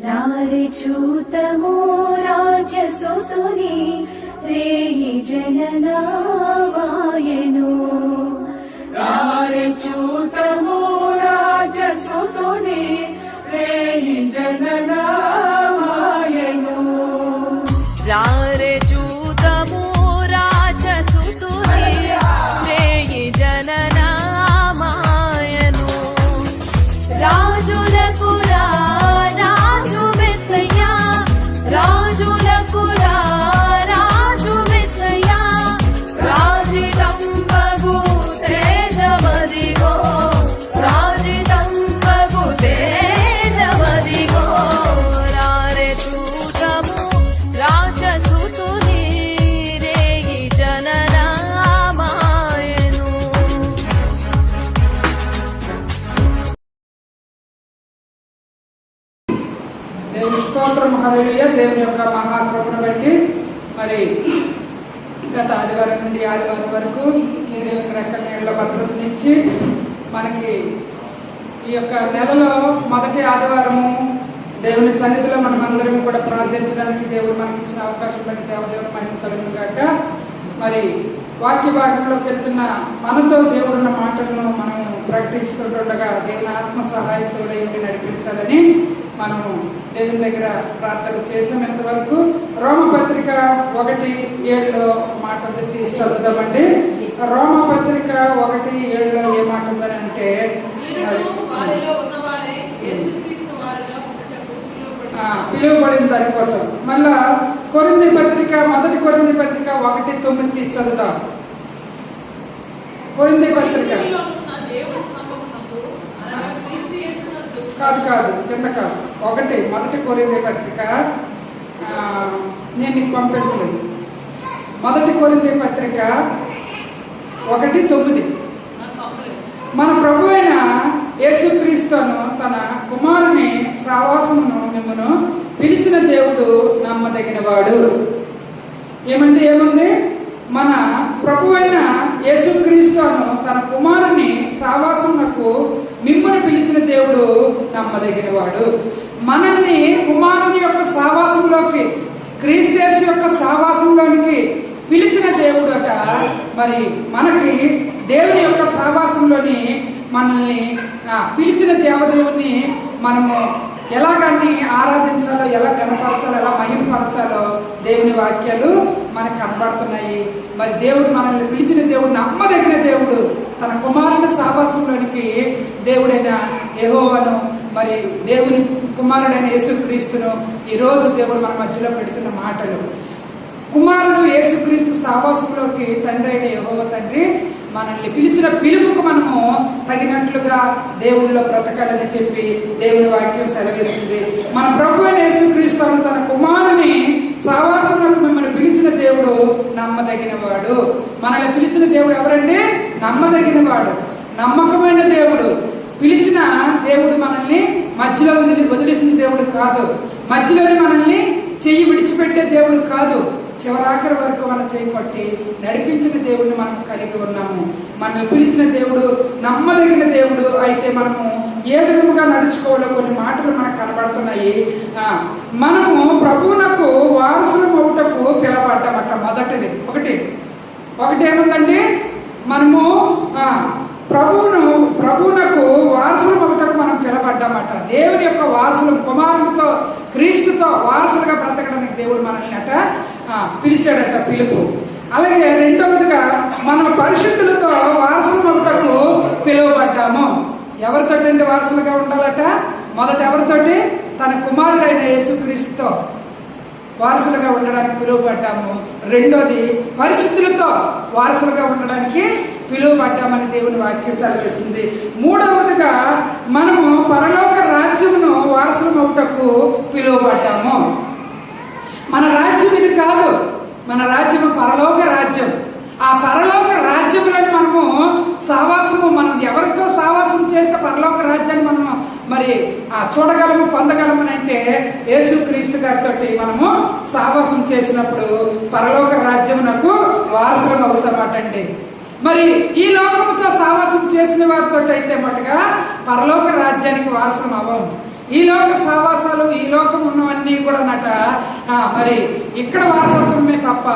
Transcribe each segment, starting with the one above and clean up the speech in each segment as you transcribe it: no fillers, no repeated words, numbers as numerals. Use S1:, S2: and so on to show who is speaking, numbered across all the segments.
S1: రారే చూతము రాజసుతుని రేయి జననామాయను రారే చూతము రాజసుతుని రేయి జననామాయను
S2: రారే చూతము రాజసుతుని రేయి జననామాయను రాజులకు రాజు మెస్సయ్యా రాజులకు రాజు మెస్సయ్యా రాజితంబగు తేజమదిగో రాజితంబగు తేజమదిగో రారే చూతము రాజసుతుని రేయి జననామాయను.
S3: దేవుని స్తోత్రం హల్లెలూయా. దేవుని యొక్క మహాకృపను బట్టి మరి గత ఆదివారం నుండి ఆదివారం వరకు ఈ దేవుని రెక్కల నీళ్ళ భద్రతనిచ్చి మనకి ఈ యొక్క నెలలో మొదటి ఆదివారము దేవుని సన్నిధిలో మనం అందరం కూడా ప్రార్థించడానికి దేవుడు మనకి ఇచ్చిన అవకాశం బట్టి దేవదేవుని మహిమ కలుగును గాక. మరి వాక్య భాగంలోకి వెళ్తున్న మనతో దేవుడున్న మాటలను మనం ప్రకటిస్తుండగా దేవుని ఆత్మ సహాయంతో దేవుని నడిపించాలని మనము దేవుని దగ్గర ప్రార్థన చేసాం. ఎంతవరకు రోమపత్రిక 1:7 మాట తీసి చదువుదామండి. రోమపత్రిక 1:7 ఏ మాట ఉందని అంటే పిలువబడిన దానికోసం. మళ్ళా కొరింథీ పత్రిక మొదటి కొరింథీ పత్రిక 1:9 తీసి చదువుతాం. కొరింథీ పత్రిక కాదు కింద కాదు, మొదటి కొరింథీ పత్రిక నేను నీకు పంపించలేదు. మొదటి కొరింథీ పత్రిక 1:9 మన ప్రభు అయిన యేసుక్రీస్తును తన కుమారుని సావాసమును మిమ్మను పిలిచిన దేవుడు నమ్మదగినవాడు. ఏముంది? మన ప్రభు అయిన యేసుక్రీస్తును తన కుమారుని సావాసమునకు మిమ్మల్ని పిలిచిన దేవుడు నమ్మదగినవాడు. మనల్ని కుమారుని యొక్క సావాసంలోకి, క్రీస్తు యేసు యొక్క సావాసంలోనికి పిలిచిన దేవుడు అట. మరి మనకి దేవుని యొక్క సావాసంలోని మనల్ని పిలిచిన దేవదేవుని మనము ఎలాగని ఆరాధించాలో, ఎలా కనపరచాలో, ఎలా మహిమపరచాలో దేవుని వాక్యాలు మనకు కనబడుతున్నాయి. మరి దేవుడు మనల్ని పిలిచిన దేవుడు నమ్మదగిన దేవుడు. తన కుమారుని సావాసంలోనికి దేవుడైన యెహోవాను, మరి దేవుని కుమారుడైన యేసుక్రీస్తును ఈరోజు దేవుడు మన మధ్యలో పెడుతున్న మాటలు. కుమారుడు యేసుక్రీస్తు సావాసంలోకి తండ్రి అయిన యెహోవా తండ్రి మనల్ని పిలిచిన పిలుపుకు మనము తగినట్లుగా దేవుళ్ళలో బ్రతకాలని చెప్పి దేవుని వాక్యం సెలవిస్తుంది. మన ప్రభు అయిన యేసుక్రీస్తు తన కుమారుని సావాసంలోకి మిమ్మల్ని పిలిచిన దేవుడు నమ్మదగినవాడు. మనల్ని పిలిచిన దేవుడు ఎవరండి? నమ్మదగినవాడు, నమ్మకమైన దేవుడు. పిలిచిన దేవుడు మనల్ని మధ్యలో వదిలేసిన దేవుడు కాదు. మధ్యలోనే మనల్ని చెయ్యి విడిచిపెట్టే దేవుడు కాదు. చివరాఖరి వరకు మన చేయి పట్టి నడిపించిన దేవుడిని మనం కలిగి ఉన్నాము. మనల్ని పిలిచిన దేవుడు నమ్మదగిన దేవుడు. అయితే మనము ఏ విధముగా నడుచుకోవాలో కొన్ని మాటలు మనకు కనబడుతున్నాయి. మనము ప్రభువునకు వారసులం అవుటకు పిలవబడ్డామట. మొదటిది ఒకటి ఏముందండి? మనము ప్రభువునకు వారసులం అవుటకు మనం పిలవబడ్డామట. దేవుని యొక్క వారసులం, కుమారునితో క్రీస్తుతో వారసులుగా బ్రతకడానికి దేవుడు మనల్ని అట పిలిచాడట, పిలుపు. అలాగే రెండవదిగా మనం పరిశుద్ధులతో వారసులం అవుటకు పిలువబడ్డాము. ఎవరితోటి వారసులుగా ఉండాలట? మొదట ఎవరితోటి? తన కుమారుడైన యేసుక్రీస్తుతో వారసులుగా ఉండడానికి పిలువబడ్డాము. రెండోది పరిశుద్ధులతో వారసులుగా ఉండడానికి పిలువబడ్డామని దేవుని వాక్యం సెలవిస్తుంది. మూడవదిగా మనము పరలోక రాజ్యమును వారసులం అవుటకు పిలువబడ్డాము. మన రాజ్యం ఇది కాదు, మన రాజ్యము పరలోక రాజ్యం. ఆ పరలోక రాజ్యంలోని మనము సావాసము, మనం ఎవరితో సావాసం చేస్తే పరలోక రాజ్యాన్ని మనము మరి చూడగలము, పొందగలమని అంటే యేసుక్రీస్తు గారితో మనము సావాసం చేసినప్పుడు పరలోక రాజ్యమునకు వారసులం అవుతామటండి. మరి ఈ లోకముతో సావాసం చేసిన వారితో అయితే మటుగా పరలోక రాజ్యానికి వారసులం అవ్వము. ఈ లోక సావాసాలు, ఈ లోకం ఉన్నవన్నీ కూడా మరి ఇక్కడ వారసత్వమే తప్ప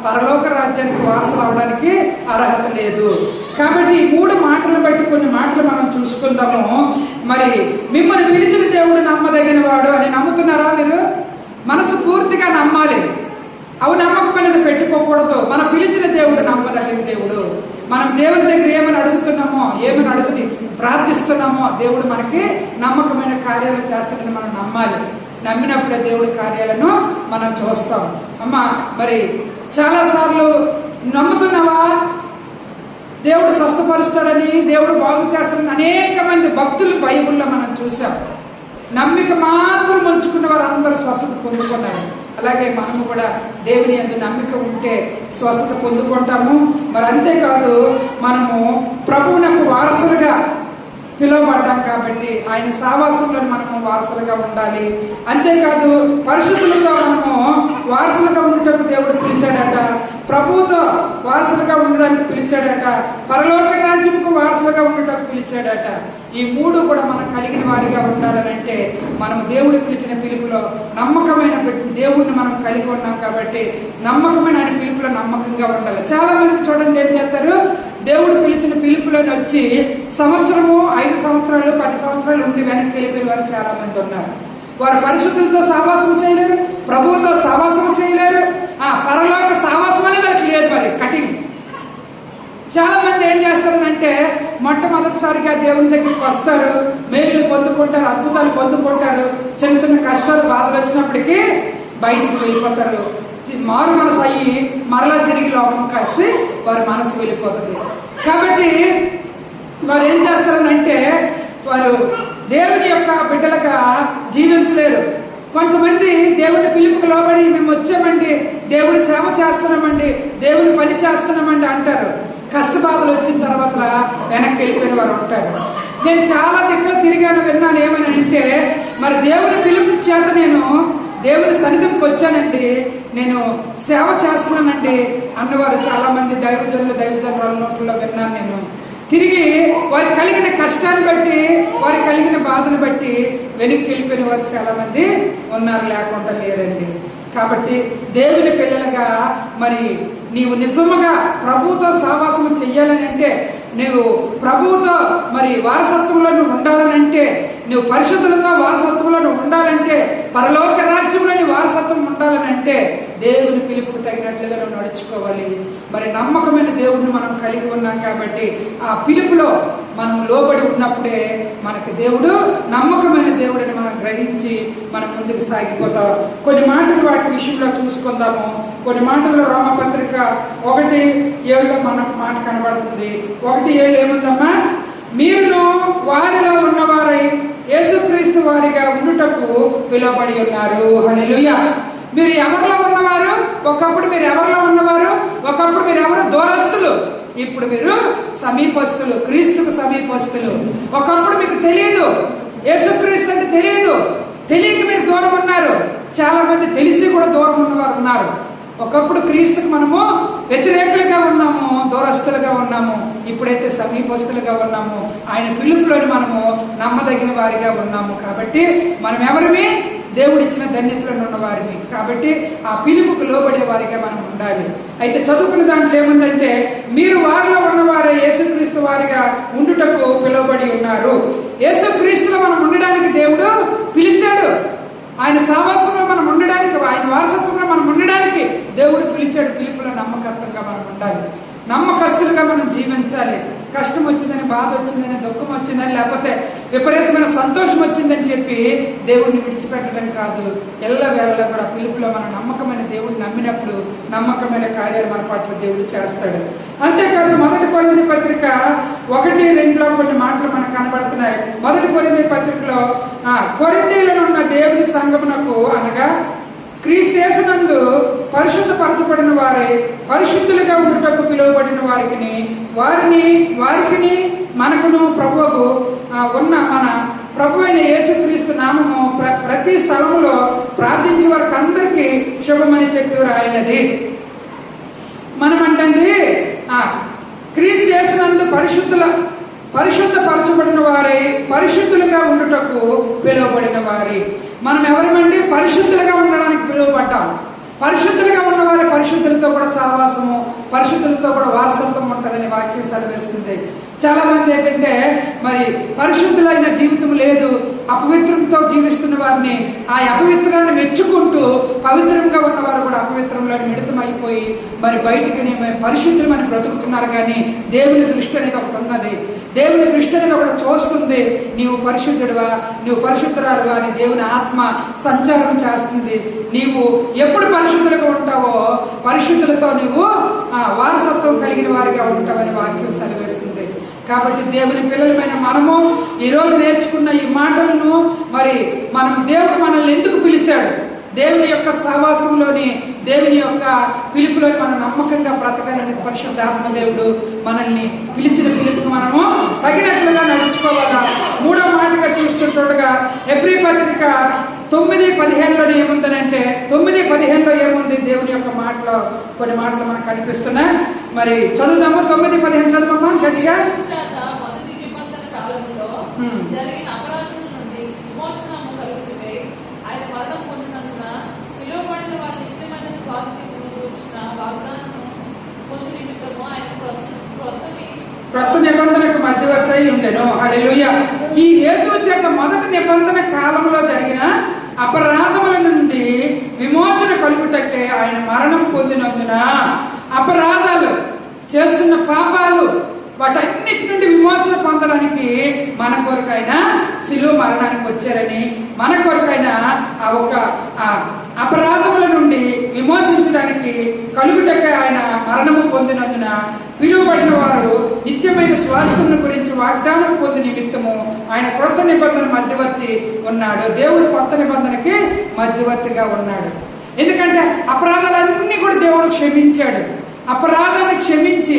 S3: పరలోక రాజ్యానికి వారసులు అవడానికి అర్హత లేదు. కాబట్టి ఈ 3 మాటలు బట్టి కొన్ని మాటలు మనం చూసుకుందాము. మరి మిమ్మల్ని పిలిచిన దేవుడు నమ్మదగిన వాడు అని నమ్ముతున్నారా మీరు? మనసు పూర్తిగా నమ్మాలి. అవి నమ్మకమైనది పెట్టుకోకూడదు. మనం పిలిచిన దేవుడు నమ్మదగిన దేవుడు. మనం దేవుని దగ్గర ఏమని అడుగుతున్నామో, ఏమని అడుగుని ప్రార్థిస్తున్నామో దేవుడు మనకి నమ్మకమైన కార్యాలు చేస్తాడని మనం నమ్మాలి. నమ్మినప్పుడే దేవుడి కార్యాలను మనం చూస్తాం. అమ్మా, మరి చాలాసార్లు నమ్ముతున్నావా దేవుడు స్వస్థపరుస్తాడని, దేవుడు బాగు చేస్తాడని? అనేక మంది భక్తులు బైబిల్లో మనం చూసాం. నమ్మిక మాత్రం ఉంచుకున్న వారు అందరూ స్వస్థత పొందుకున్నారు. అలాగే మనము కూడా దేవుని యందు నమ్మిక ఉంటే స్వస్థత పొందుకుంటాము. మరి అంతేకాదు, మనము ప్రభువునకు వారసులుగా పిలువబడ్డాం కాబట్టి ఆయన సావాసంలో మనము వారసులుగా ఉండాలి. అంతేకాదు, పరిశుద్ధులుగా మనము వారసులుగా ఉండటం దేవుడు పిలిచాడట. ప్రభువుతో వారసులుగా ఉండడానికి పిలిచాడట. పరలోక రాజ్యంకు వారసులుగా ఉండటం పిలిచాడట. ఈ 3 కూడా మనం కలిగిన వారిగా ఉండాలనంటే మనము దేవుడు పిలిచిన పిలుపులో నమ్మకమైన దేవుడిని మనం కలిగి ఉన్నాం కాబట్టి నమ్మకమైన ఆయన పిలుపులో నమ్మకంగా ఉండాలి. చాలా మంది చూడండి ఏం చేస్తారు, దేవుడు పిలిచిన పిలుపులోని వచ్చి సంవత్సరము, 5 సంవత్సరాలు, 10 సంవత్సరాలు ఉండి వెనక్కి వెళ్ళిపోయిన వారు చాలా మంది ఉన్నారు. వారు పరిశుద్ధులతో సావాసం చేయలేరు, ప్రభువుతో సావాసం చేయలేరు. పరలోక సావాసం అనేది వాళ్ళకి లేదు. మరి కఠిన చాలా మంది ఏం చేస్తారంటే మొట్టమొదటిసారిగా దేవుని దగ్గరికి వస్తారు, మేలులు పొందుకుంటారు, అద్భుతాలు పొందుకుంటారు. చిన్న చిన్న కష్టాలు, బాధలు వచ్చినప్పటికీ బయటికి వెళ్ళిపోతారు. మారు మనసు అయ్యి మరలా తిరిగి లోకం కలిసి వారి మనసు వెళ్ళిపోతుంది. కాబట్టి వారు ఏం చేస్తారనంటే వారు దేవుని యొక్క బిడ్డలుగా జీవించలేరు. కొంతమంది దేవుని పిలుపుకు లోబడి మేము వచ్చామండి, దేవుడి సేవ చేస్తున్నామండి, దేవుని పని చేస్తున్నామండి అంటారు. కష్టబాధలు వచ్చిన తర్వాత వెనక్కి వెళ్ళిపోయిన వారు ఉంటారు. నేను చాలా దిక్కులు తిరిగాను, విన్నాను. ఏమని అంటే మరి దేవుని పిలుపు చేత నేను దేవుని సన్నిధికి వచ్చానండి, నేను సేవ చేస్తున్నానండి అన్నవారు చాలా మంది దైవజనుల నోట్లో విన్నాను నేను. తిరిగి వారికి కలిగిన కష్టాన్ని బట్టి, వారికి కలిగిన బాధను బట్టి వెనక్కి వెళ్ళిపోయిన వారు చాలా మంది ఉన్నారు, లేకుండా లేరండి. కాబట్టి దేవుని పిల్లలుగా మరి నీవు నిజముగా ప్రభువుతో సావాసం చెయ్యాలని అంటే, నువ్వు ప్రభువుతో మరి వారసత్వంలో ఉండాలనంటే, నువ్వు పరిశుద్ధులతో వారసత్వంలో ఉండాలంటే, పరలోక రాజ్యంలోని వారసత్వం ఉండాలనంటే దేవుని పిలుపుకు తగినట్లుగా నువ్వు నడుచుకోవాలి. మరి నమ్మకమైన దేవుడిని మనం కలిగి ఉన్నాం కాబట్టి ఆ పిలుపులో మనం లోబడి ఉన్నప్పుడే మనకి దేవుడు నమ్మకమైన దేవుడిని మనం గ్రహించి మనం ముందుకు సాగిపోతాం. కొన్ని మాటలు వాటి విషయంలో చూసుకుందాము. కొన్ని మాటల్లో రోమపత్రిక 1:7 మనకు మాట కనబడుతుంది. 1:7 ఏముందమ్మా? మీరును వారిలో ఉన్నవారై యేసుక్రీస్తు వారిగా ఉండుటకు పిలువబడి ఉన్నారు. హల్లెలూయా. మీరు ఎవరిలో ఉన్నవారు? ఒకప్పుడు మీరు ఎవరిలో ఉన్నవారు? ఒకప్పుడు మీరు ఎవరు? దూరస్తులు. ఇప్పుడు మీరు సమీపస్తులు, క్రీస్తుకు సమీపస్తులు. ఒకప్పుడు మీకు తెలియదు, యేసుక్రీస్తు అంటే తెలియక మీరు దూరం ఉన్నారు. చాలా మంది తెలిసి కూడా దూరం ఉన్నవారు ఉన్నారు. ఒకప్పుడు క్రీస్తుకు మనము వ్యతిరేకులుగా ఉన్నాము, దూరస్తులుగా ఉన్నాము. ఇప్పుడైతే సమీపస్తులుగా ఉన్నాము. ఆయన పిలుపులోని మనము నమ్మదగిన వారిగా ఉన్నాము. కాబట్టి మనం ఎవరిని? దేవుడిచ్చిన ధన్యతలను ఉన్న వారిని. కాబట్టి ఆ పిలుపుకు లోబడే వారిగా మనం ఉండాలి. అయితే చదువుకున్న దాంట్లో ఏముందంటే, మీరు వారిలో ఉన్నవారే యేసుక్రీస్తు వారిగా ఉండుటకు పిలువబడి ఉన్నారు. యేసుక్రీస్తులో మనం ఉండడానికి దేవుడు పిలిచాడు. ఆయన సావాసంలో మనం ఉండడానికి, ఆయన వారసత్వంలో మనం ఉండడానికి దేవుడు పిలిచాడు. పిలుపులో నమ్మకత్వంగా మనం ఉండాలి. నమ్మకస్తులుగా మనం జీవించాలి. కష్టం వచ్చిందని, బాధ వచ్చిందని, దుఃఖం వచ్చిందని, లేకపోతే విపరీతమైన సంతోషం వచ్చిందని చెప్పి దేవుడిని విడిచిపెట్టడం కాదు. ఎల్లవేళలా కూడా పిలుపులో మనం నమ్మకమైన దేవుడిని నమ్మినప్పుడు నమ్మకమైన కార్యాలు మన పట్ల దేవుడు చేస్తాడు. అంతేకాదు 1 కొరింథీ పత్రిక 1:2 కొన్ని మాటలు మనకు కనబడుతున్నాయి. 1 కొరింథీ పత్రికలో కొరింథీలో ఉన్న దేవుని సంఘమునకు అనగా క్రీస్తు యేసునందు పరిశుద్ధపరచబడిన వారే పరిశుద్ధులుగా ఉండుటకు పిలువబడిన వారికి మనకును ప్రభువుకు ఉన్న మన ప్రభు అయిన యేసుక్రీస్తు నామము ప్రతి స్థలములో ప్రార్థించే వారికి అందరికీ శుభమని చెప్పి రాయినది. మనం అంటే క్రీస్తు యేసునందు పరిశుద్ధపరచబడిన వారే పరిశుద్ధులుగా ఉండుటకు పిలువబడిన వారి. మనం ఎవరమండి? పరిశుద్ధులుగా ఉండడానికి పిలువబడ్డాం. పరిశుద్ధులుగా ఉన్నవారి పరిశుద్ధులతో కూడా సహవాసము, పరిశుద్ధులతో కూడా వారసత్వం ఉంటుందని వాక్యం సెలవిస్తుంది. చాలా మంది ఏంటంటే మరి పరిశుద్ధులైన జీవితం లేదు, అపవిత్రంతో జీవిస్తున్న వారిని ఆ అపవిత్రాన్ని మెచ్చుకుంటూ పవిత్రంగా ఉన్నవారు కూడా అపవిత్రంలో మిళితమైపోయి మరి బయటికి పరిశుద్ధులమని బ్రతుకుతున్నారు. కానీ దేవుని దృష్టి అనేది ఒకటి ఉన్నది. దేవుని దృష్టి అనేది ఒకటి చూస్తుంది. నీవు పరిశుద్ధుడివా, నీవు పరిశుద్ధురాలువా అని దేవుని ఆత్మ సంచారం చేస్తుంది. నీవు ఎప్పుడు పరిశుద్ధులుగా ఉంటావో పరిశుద్ధులతో నీవు వారసత్వం కలిగిన వారిగా ఉంటావని వాక్యం సెలవిస్తుంది. కాబట్టి దేవుని పిల్లలమైన మనము ఈరోజు నేర్చుకున్న ఈ మాటలను మరి దేవుడు మనల్ని ఎందుకు పిలిచాడు, దేవుని యొక్క సహవాసంలోని, దేవుని యొక్క పిలుపులోని మనం నమ్మకంగా బ్రతకాలని పరిశుద్ధాత్మ దేవుడు మనల్ని పిలిచిన పిలుపుకు మనము తగినట్లుగా నడుచుకోవాలా. 3వ మాటగా చూస్తుండగా హెబ్రీ పత్రిక 9:15లో ఏముందనంటే, 9:15లో ఏముంది? దేవుని యొక్క మాటలో కొన్ని మాటలు మనకు కనిపిస్తున్నాయి. మరి చదువుదాము. 9:15 చదువుమా గట్టిగా.
S2: జరిగిన అపరాధం నుండి విమోచనము కలుగుతుంది. ఆయన మరణం పొందినందున పిలువబడిన వారి నిత్యమైన స్వాస్థ్యము వచ్చిన వాగ్దానం పొంది నిమిత్తము ఆయన క్రొత్త
S3: నిబంధనకు మధ్యవర్తి ఉండెను. హల్లెలూయా. ఈ హేతు చేత మొదటి నిబంధన కాలంలో జరిగిన అపరాధముల నుండి విమోచన కలుగుటకే ఆయన మరణం పొందినందున, అపరాధాలు చేస్తున్న పాపాలు వాటన్నిటి నుండి విమోచన పొందడానికి మన కొరకైనా శిలువ మరణానికి వచ్చారని, మన కొరకైనా ఆ ఒక అపరాధముల నుండి విమోచించడానికి కలుగుటకే ఆయన మరణము పొందినందున పిలువబడిన వారు నిత్యమైన స్వాస్థ్యం గురించి వాగ్దానం పొంది నిమిత్తము ఆయన కొత్త నిబంధన మధ్యవర్తి ఉన్నాడు. దేవుడు కొత్త నిబంధనకి మధ్యవర్తిగా ఉన్నాడు. ఎందుకంటే అపరాధాలన్నీ కూడా దేవుడు క్షమించాడు. అపరాధాన్ని క్షమించి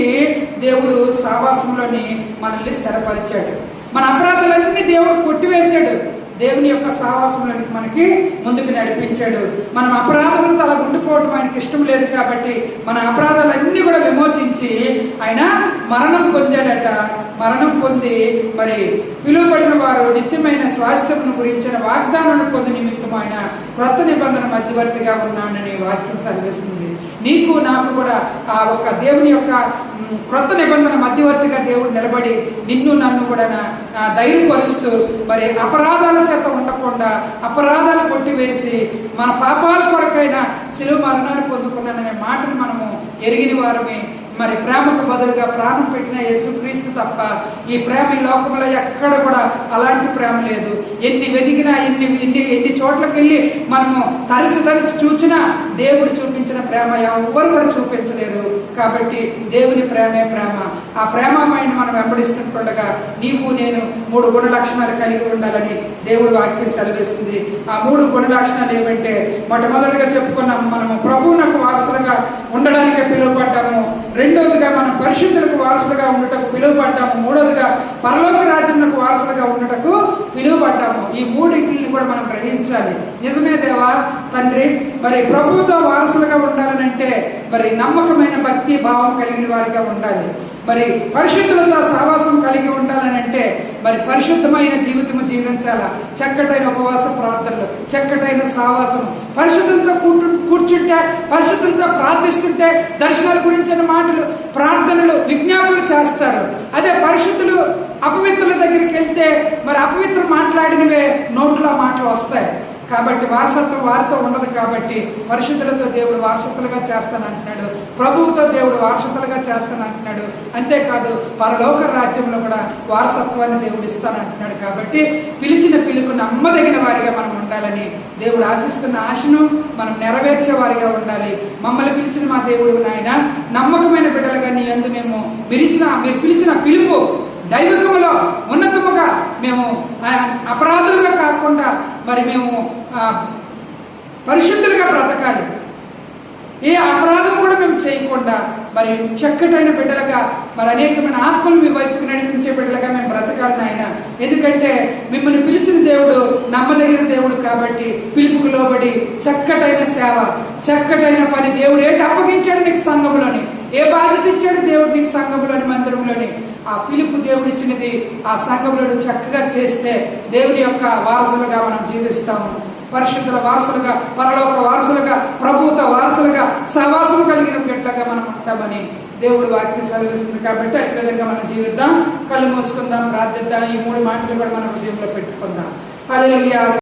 S3: దేవుడు సహవాసంలోని మనల్ని స్థిరపరిచాడు. మన అపరాధాలన్నీ దేవుడు కొట్టివేశాడు. దేవుని యొక్క సహవాసంలోనికి మనకి ముందుకు నడిపించాడు. మనం అపరాధములతో అలా ఉండిపోవడం ఆయనకి ఇష్టం లేదు. కాబట్టి మన అపరాధాలన్నీ కూడా విమోచించి ఆయన మరణం పొందాడట. మరణం పొంది మరి పిలువబడిన వారు నిత్యమైన స్వాస్థ్యమును గురించిన వాగ్దానాన్ని పొంది నిమిత్తం ఆయన క్రొత్త నిబంధన మధ్యవర్తిగా ఉన్నానని వాక్యం సెలవిస్తుంది. నీకు నాకు కూడా ఆ ఒక దేవుని యొక్క క్రొత్త నిబంధన మధ్యవర్తిగా దేవుడు నిలబడి నిన్ను నన్ను కూడా ధైర్యపరుస్తూ మరి అపరాధాల చేత ఉండకుండా అపరాధాలు కొట్టివేసి మన పాపాల కొరకైనా శిలువ మరణాన్ని పొందుకున్నాననే మాటను మనము ఎరిగిన వారమే. మరి ప్రేమకు బదులుగా ప్రాణం పెట్టిన యేసుక్రీస్తు తప్ప ఈ ప్రేమ ఈ లోకంలో ఎక్కడ కూడా అలాంటి ప్రేమ లేదు. ఎన్ని వెదిగినా ఎన్ని చోట్లకి వెళ్ళి మనము తరచి చూచినా దేవుడు చూపించిన ప్రేమ ఎవరు కూడా చూపించలేరు. కాబట్టి దేవుని ప్రేమే ప్రేమ. ఆ ప్రేమమైన మనం వెంబడిస్తుండగా నీవు నేను 3 గుణ లక్షణాలు కలిగి ఉండాలని దేవుడు వాక్యం సెలవిస్తుంది. ఆ 3 గుణ లక్షణాలు ఏమంటే, మొట్టమొదటిగా చెప్పుకున్నాము, మనము ప్రభువునకు వారసులుగా ఉండడానికి పిలువబడ్డాము. రెండవదిగా మనం పరిశుద్ధులకు వారసులుగా ఉండటకు పిలువబడ్డాము. మూడవదిగా పరలోక రాజ్యమునకు వారసులుగా ఉండటకు పిలువబడ్డాము. ఈ 3 కూడా మనం గ్రహించాలి. నిజమే దేవా తండ్రి, మరి ప్రభువుతో వారసులుగా ఉండాలనంటే మరి నమ్మకమైన భక్తి భావం కలిగిన వారిగా ఉండాలి. మరి పరిశుద్ధులతో సహవాసం కలిగి ఉండాలనంటే మరి పరిశుద్ధమైన జీవితము జీవించాలా. చక్కటైన ఉపవాస ప్రార్థనలు, చక్కటైన సహవాసం, పరిశుద్ధులతో కూర్చుంటే, పరిశుద్ధులతో ప్రార్థిస్తుంటే దర్శనాల గురించిన మాటలు, ప్రార్థనలు, విజ్ఞాపనలు చేస్తారు. అదే పరిశుద్ధులు అపవిత్రుల దగ్గరికి వెళ్తే మరి అపవిత్రులు మాట్లాడినవే నోట్లో మాటలు వస్తాయి. కాబట్టి వారసత్వం వారితో ఉండదు. కాబట్టి పరిశుద్ధులతో దేవుడు వారసత్తులుగా చేస్తానంటున్నాడు. ప్రభువుతో దేవుడు వారసత్తులుగా చేస్తానంటున్నాడు. అంతేకాదు పరలోక రాజ్యంలో కూడా వారసత్వాన్ని దేవుడు ఇస్తానంటున్నాడు. కాబట్టి పిలిచిన పిలుపు నమ్మదగిన వారిగా మనం ఉండాలని దేవుడు ఆశిస్తున్న ఆశను మనం నెరవేర్చే వారిగా ఉండాలి. మమ్మల్ని పిలిచిన మా దేవుడు నాయన నమ్మకమైన బిడ్డలుగా నీ యందు మీరు పిలిచిన పిలుపు దైవికములో ఉన్నతముగా మేము అపరాధులుగా కాకుండా మరి మేము పరిశుద్ధులుగా బ్రతకాలి. ఏ అపరాధం కూడా మేము చేయకుండా మరి చక్కటైన బిడ్డలుగా మరి అనేకమైన ఆత్మలు మీ వైపుకి నడిపించే బిడ్డలుగా మేము బ్రతకాలి నాయన. ఎందుకంటే మిమ్మల్ని పిలిచిన దేవుడు నమ్మదగిన దేవుడు. కాబట్టి పిలుపుకు లోబడి చక్కటైన సేవ, చక్కటైన పని దేవుడు ఏంటి అప్పగించాడు నీకు సంఘంలోని, ఏ బాధ్యత ఇచ్చాడు దేవుడు నీకు సంఘంలోని, మందిరంలోని, ఆ పిలుపు దేవుడిచ్చినది ఆ సంఘంలో చక్కగా చేస్తే దేవుని యొక్క వారసులుగా మనం జీవిస్తాము. పరిశుద్ధుల వారసులుగా, పరలోక వారసులుగా, ప్రభుత్వ వారసులుగా, సహవాసం కలిగిన బిడ్డలుగా మనం ఉంటామని దేవుడు వాక్యం సెలవిస్తుంది. కాబట్టి అటు విధంగా మనం జీవిద్దాం. కళ్ళు మూసుకుందాం, ప్రార్థిద్దాం. ఈ 3 మాటలు కూడా మనం హృదయంలో పెట్టుకుందాం. హల్లెలూయా.